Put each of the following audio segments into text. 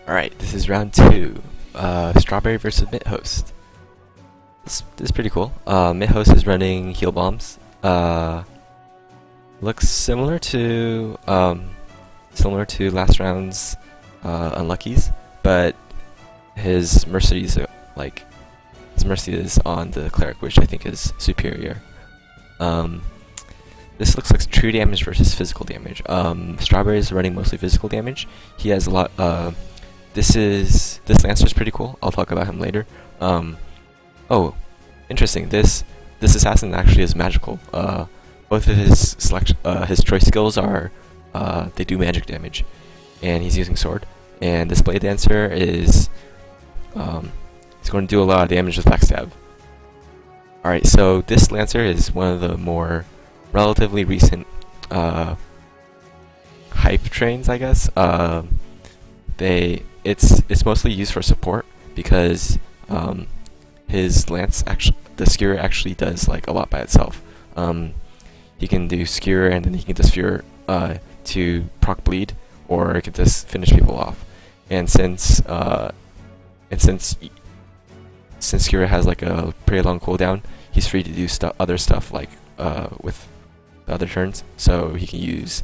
Alright, this is round 2. Strawberry versus Mithost. This is pretty cool. Mithost is running heal bombs. Looks similar to last round's Unluckies, but his mercy is on the cleric, which I think is superior. This looks like true damage versus physical damage. Strawberry is running mostly physical damage. He has a lot. This Lancer is pretty cool. I'll talk about him later. Oh, interesting. This assassin actually is magical. Both of his choice skills are they do magic damage, and he's using sword. And this Blade Dancer is he's going to do a lot of damage with backstab. All right, so this Lancer is one of the more relatively recent hype trains, I guess. It's mostly used for support because his lance the skewer actually does like a lot by itself. He can do skewer and then he can just fear to proc bleed, or it can just finish people off. And since skewer has like a pretty long cooldown, he's free to do other stuff like with the other turns. So he can use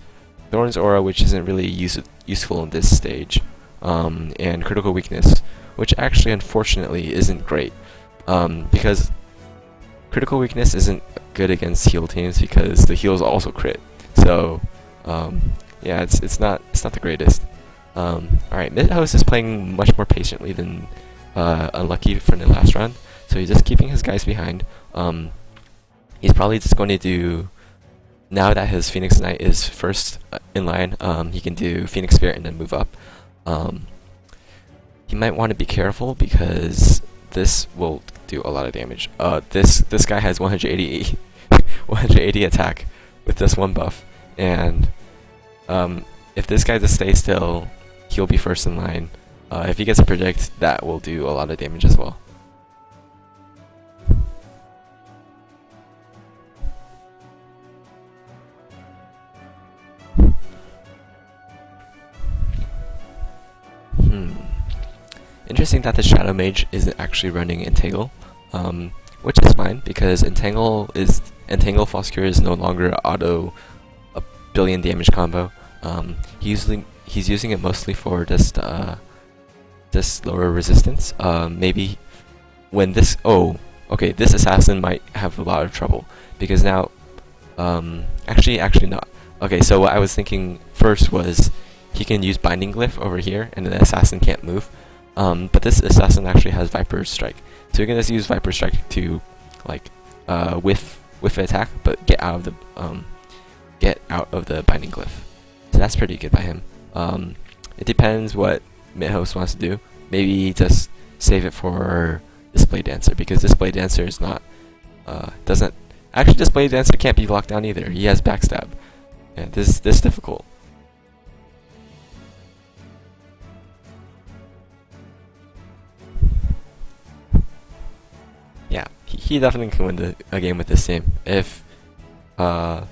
Thorn's Aura, which isn't really useful in this stage. And critical weakness, which actually unfortunately isn't great, because critical weakness isn't good against heal teams because the heals also crit. So yeah, it's not the greatest. Alright, Mithost is playing much more patiently than Unlucky from the last round, so he's just keeping his guys behind. He's probably just going to do, now that his Phoenix Knight is first in line, he can do Phoenix Spirit and then move up. He might want to be careful because this will do a lot of damage. This guy has 180 attack with this one buff, and if this guy just stays still, he'll be first in line. If he gets a predict, that will do a lot of damage as well. Interesting that the Shadow Mage isn't actually running Entangle, which is fine because Entangle False Cure is no longer auto a billion damage combo. He's using it mostly for just lower resistance. Maybe when this this assassin might have a lot of trouble because now actually not. Okay, so what I was thinking first was he can use Binding Glyph over here and the assassin can't move. But this assassin actually has Viper's Strike, so you can just use Viper's Strike to like whiff attack, but get out of the Binding Glyph. So that's pretty good by him. It depends what Mithost wants to do. Maybe just save it for Display Dancer, because Display Dancer is not Display Dancer can't be locked down either. He has backstab. Yeah, this is difficult. Yeah, he definitely can win a game with this team. If I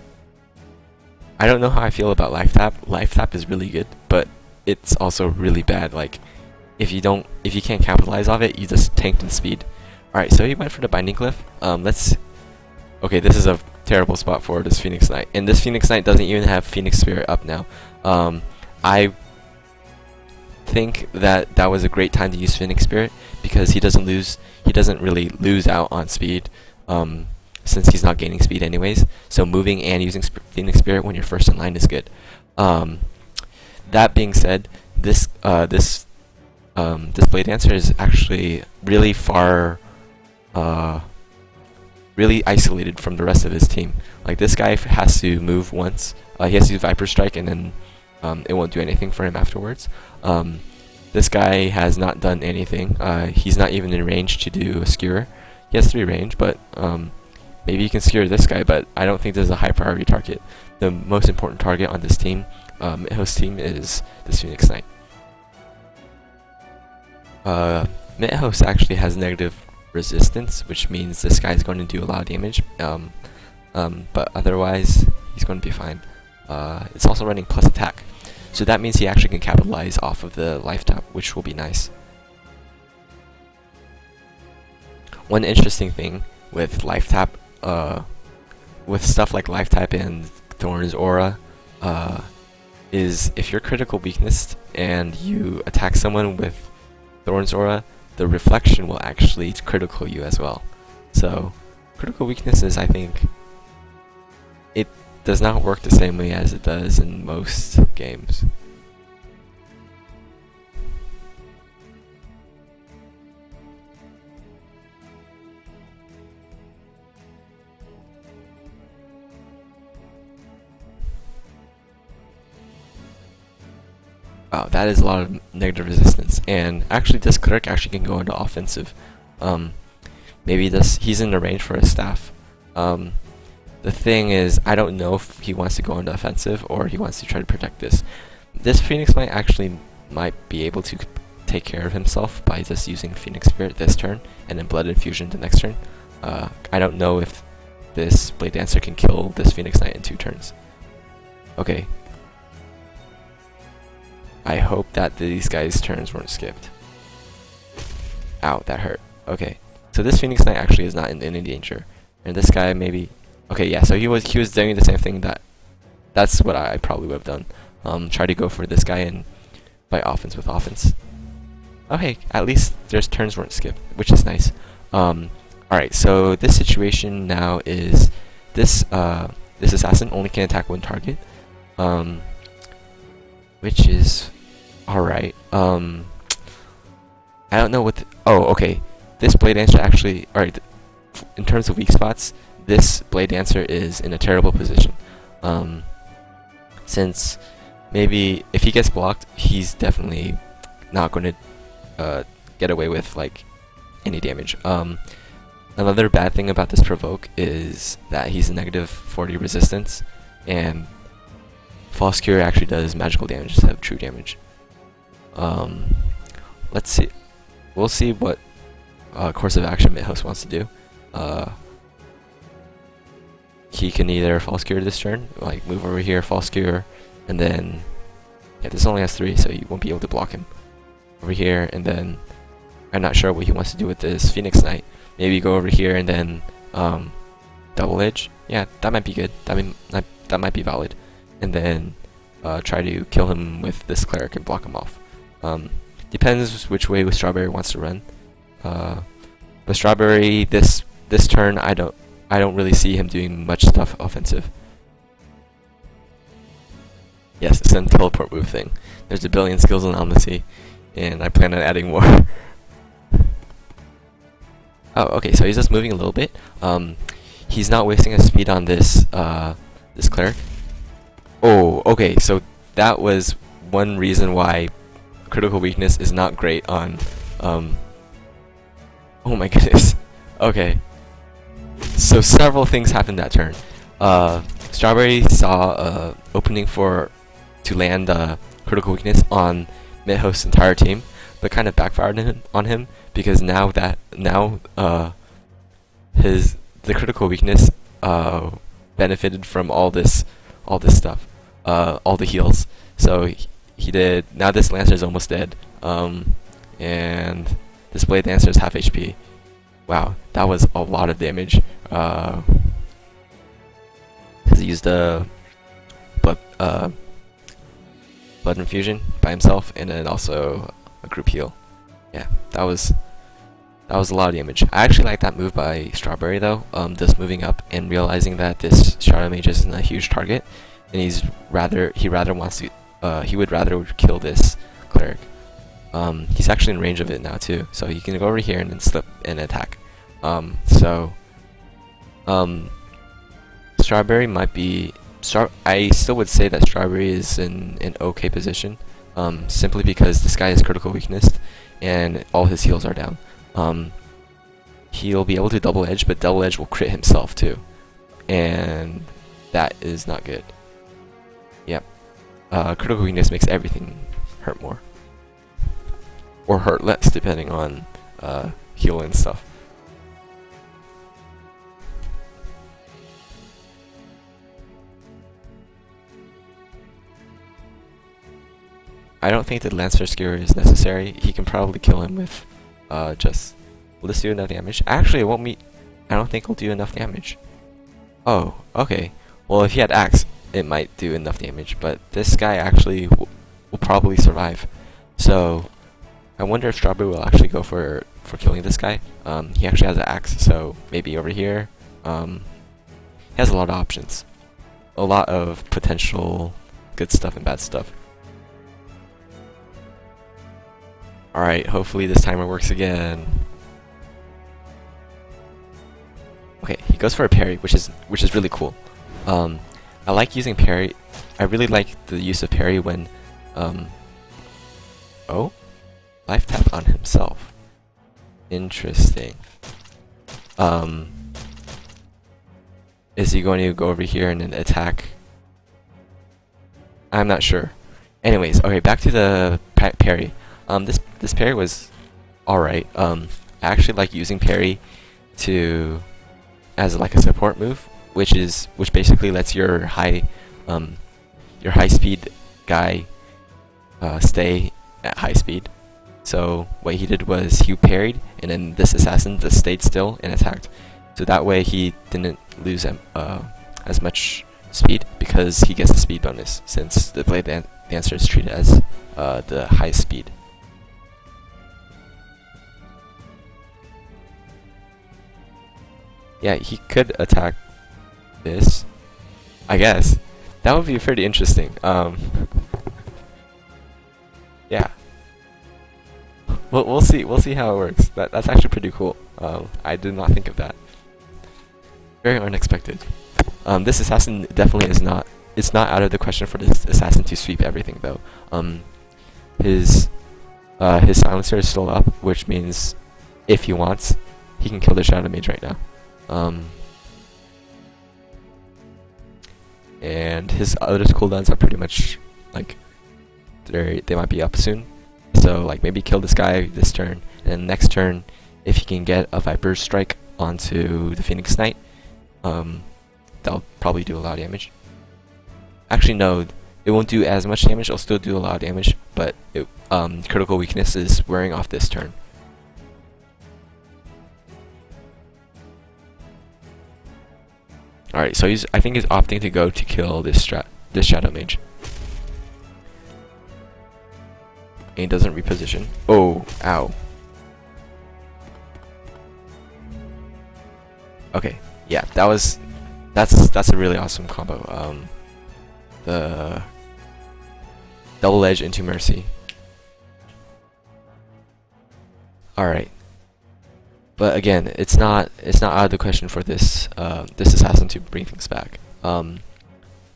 don't know how I feel about life tap. Life tap is really good, but it's also really bad. Like if you can't capitalize off it, you just tanked in speed. All right, so he went for the Binding Glyph. Okay, this is a terrible spot for this Phoenix Knight, and this Phoenix Knight doesn't even have Phoenix Spirit up now. I think that was a great time to use Phoenix Spirit because he doesn't really lose out on speed, since he's not gaining speed anyways. So moving and using Phoenix Spirit when you're first in line is good. That being said, this Blade Dancer is actually really far, really isolated from the rest of his team. Like this guy has to move once. He has to use Viper Strike, and then it won't do anything for him afterwards. This guy has not done anything. He's not even in range to do a skewer. He has 3 range, but maybe you can skewer this guy, but I don't think this is a high priority target. The most important target on this team, Mithost team, is this Phoenix Knight. Mithost actually has negative resistance, which means this guy is going to do a lot of damage, but otherwise he's going to be fine. It's also running plus attack. So that means he actually can capitalize off of the life tap, which will be nice. One interesting thing with life tap, with stuff like life tap and Thorn's aura, is if you're critical weakness and you attack someone with Thorn's aura, the reflection will actually critical you as well. So critical weaknesses, I think, it does not work the same way as it does in most games. Wow, that is a lot of negative resistance. And actually, this cleric actually can go into offensive. Maybe he's in the range for a staff. The thing is, I don't know if he wants to go into offensive or he wants to try to protect this. This Phoenix might be able to take care of himself by just using Phoenix Spirit this turn and then Blood Infusion the next turn. I don't know if this Blade Dancer can kill this Phoenix Knight in 2 turns. Okay. I hope that these guys' turns weren't skipped. Ow, that hurt. Okay. So this Phoenix Knight actually is not in any danger. And this guy maybe... Okay, yeah, so he was doing the same thing that's what I probably would have done. Try to go for this guy and fight offense with offense. Okay, at least their turns weren't skipped, which is nice. Alright, so this situation now is this assassin only can attack 1 target. Which is alright. I don't know what oh, okay. This Blade Dancer actually, alright, in terms of weak spots, this Blade Dancer is in a terrible position. Since maybe if he gets blocked, he's definitely not going to get away with like any damage. Another bad thing about this provoke is that he's a negative 40 resistance, and False Cure actually does magical damage instead of true damage. Let's see. We'll see what course of action Mithost wants to do. He can either False Cure this turn, like move over here, False Cure, and then... Yeah, this only has 3, so you won't be able to block him. Over here, and then... I'm not sure what he wants to do with this Phoenix Knight. Maybe go over here and then double edge. Yeah, that might be good. That might be valid. And then try to kill him with this cleric and block him off. Depends which way Strawberry wants to run. But Strawberry this turn, I don't really see him doing much stuff offensive. Yes, it's a teleport move thing. There's a billion skills in Almasy, and I plan on adding more. Oh, okay, so he's just moving a little bit. He's not wasting his speed on this this cleric. Oh, okay, so that was one reason why critical weakness is not great on, oh my goodness. Okay. So several things happened that turn. Strawberry saw opening to land critical weakness on Mithost's entire team, but kind of backfired on him because now the critical weakness benefited from all this stuff. All the heals. So he did. Now this Lancer is almost dead. And this Blade Dancer is half HP. Wow, that was a lot of damage. Because he used a blood infusion by himself, and then also a group heal. Yeah, that was a lot of damage. I actually like that move by Strawberry though. Just moving up and realizing that this Shadow Mage isn't a huge target. And he would rather kill this cleric. He's actually in range of it now too, so he can go over here and then slip and attack. Strawberry might be... I still would say that Strawberry is in an okay position, simply because this guy has critical weakness and all his heals are down. He'll be able to double edge, but double edge will crit himself too, and that is not good. Yep. Critical weakness makes everything hurt more. Or hurt less, depending on heal and stuff. I don't think the Lancer Skewer is necessary. He can probably kill him with just... Will this do enough damage? Actually, it won't meet... I don't think it'll do enough damage. Oh, okay. Well, if he had Axe, it might do enough damage, but this guy actually will probably survive. So, I wonder if Strawberry will actually go for killing this guy. He actually has an Axe, so maybe over here. He has a lot of options. A lot of potential good stuff and bad stuff. Alright, hopefully this timer works again. Okay, he goes for a parry, which is really cool. I like using parry. I really like the use of parry when oh? Life tap on himself. Interesting. Is he going to go over here and then attack? I'm not sure. Anyways, okay, back to the parry. This parry was alright. I actually like using parry as like a support move, which basically lets your high speed guy stay at high speed. So what he did was he parried, and then this assassin just stayed still and attacked. So that way he didn't lose as much speed, because he gets the speed bonus since the Blade Dancer is treated as the highest speed. Yeah, he could attack this, I guess. That would be pretty interesting. Yeah. We'll see. We'll see how it works. That's actually pretty cool. I did not think of that. Very unexpected. This assassin definitely is not. It's not out of the question for this assassin to sweep everything, though. His silencer is still up, which means if he wants, he can kill the Shadow Mage right now. And his other cooldowns are pretty much like they might be up soon. So like maybe kill this guy this turn, and next turn, if he can get a Viper Strike onto the Phoenix Knight, that'll probably do a lot of damage. Actually, no, it won't do as much damage. It'll still do a lot of damage, but critical weakness is wearing off this turn. Alright, so I think he's opting to go to kill this Shadow Mage. And he doesn't reposition. Oh, ow. Okay, yeah, that's a really awesome combo. The double edge into Mercy. Alright. But again, it's not out of the question for this assassin to bring things back.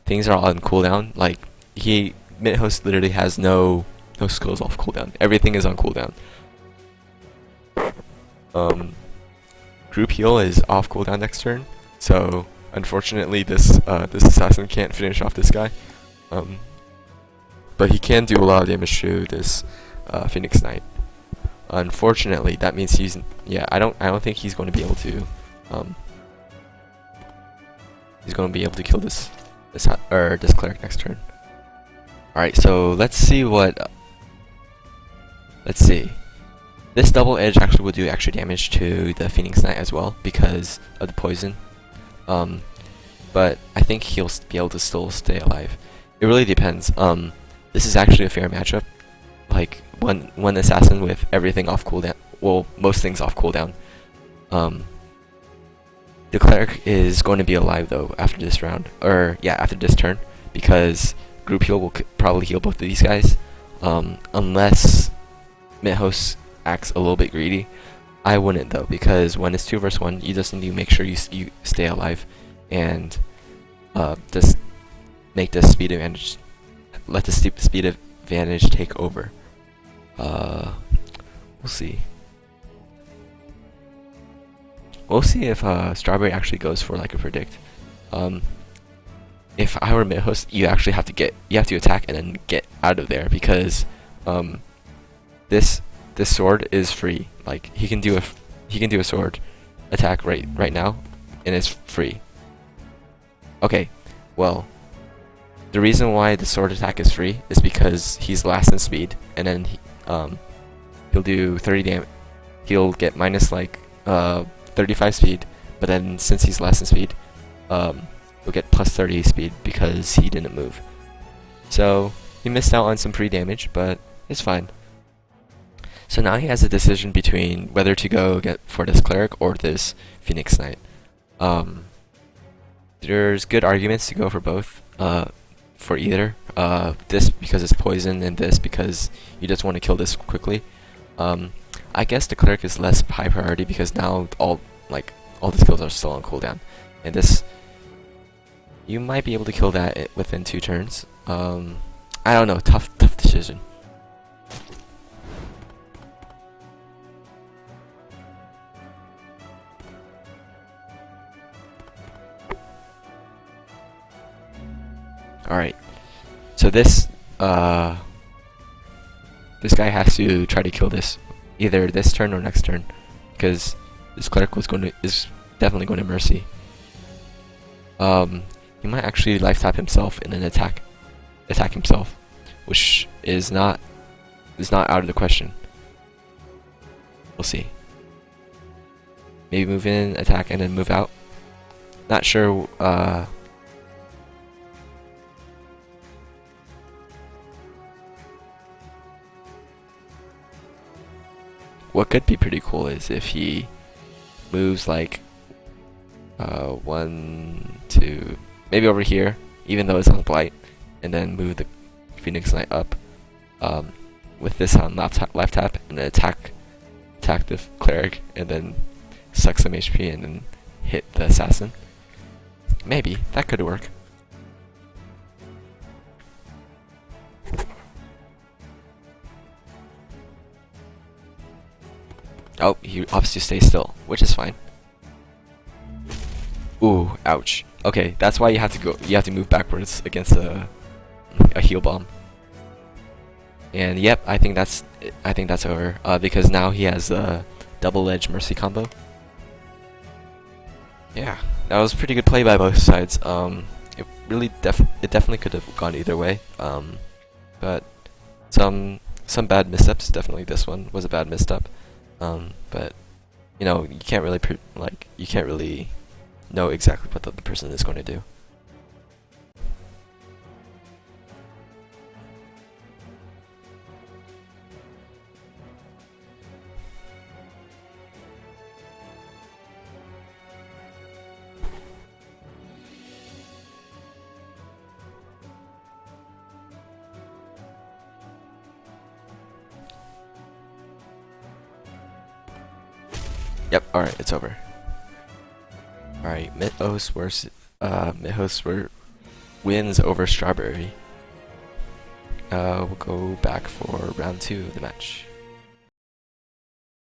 Things are on cooldown. Like Mithost literally has no skills off cooldown. Everything is on cooldown. Group heal is off cooldown next turn, so unfortunately this assassin can't finish off this guy. But he can do a lot of damage to this Phoenix Knight. Unfortunately, that means I don't think he's going to be able to kill this cleric next turn. All right, so let's see. This double edge actually will do extra damage to the Phoenix Knight as well because of the poison. But I think he'll be able to still stay alive. It really depends. This is actually a fair matchup. Like one assassin with everything off cooldown, well, most things off cooldown. The cleric is going to be alive though after this round, or yeah, after this turn, because group heal will probably heal both of these guys, unless Mithost acts a little bit greedy. I wouldn't though, because when it's 2 versus 1, you just need to make sure you stay alive, and just make the speed advantage. Let the speed advantage take over. We'll see. We'll see if Strawberry actually goes for like a predict. If I were Mithost, you actually have to attack and then get out of there, because this sword is free. Like he can do a sword attack right now, and it's free. Okay, well, The reason why the sword attack is free is because he's last in speed, and then he'll do 30 damage. He'll get minus like 35 speed, but then since he's last in speed, he'll get plus 30 speed because he didn't move. So he missed out on some free damage, but it's fine. So now he has a decision between whether to go get for this cleric or this Phoenix Knight. There's good arguments to go for both. For either. This because it's poison, and this because you just want to kill this quickly. I guess the cleric is less high priority because now all the skills are still on cooldown, and this you might be able to kill that within 2 turns. I don't know. Tough decision. Alright, so this guy has to try to kill this either this turn or next turn, because this cleric is definitely going to mercy. He might actually life tap himself and then attack himself, which is not out of the question. We'll see. Maybe move in, attack, and then move out. Not sure. What could be pretty cool is if he moves like 1, 2, maybe over here, even though it's on blight, and then move the Phoenix Knight up with this on left tap, and then attack the cleric, and then suck some HP, and then hit the assassin. Maybe that could work. Oh, he opts to stay still, which is fine. Ooh, ouch. Okay, that's why you have to move backwards against a heal bomb. And yep, I think that's over. Because now he has a double-edged mercy combo. Yeah, that was a pretty good play by both sides. It really definitely could have gone either way. But some bad missteps. Definitely this one was a bad misstep. But you know, you can't really know exactly what the other person is going to do. Yep. All right, it's over. All right, Mithost wins over Strawberry. We'll go back for round 2 of the match.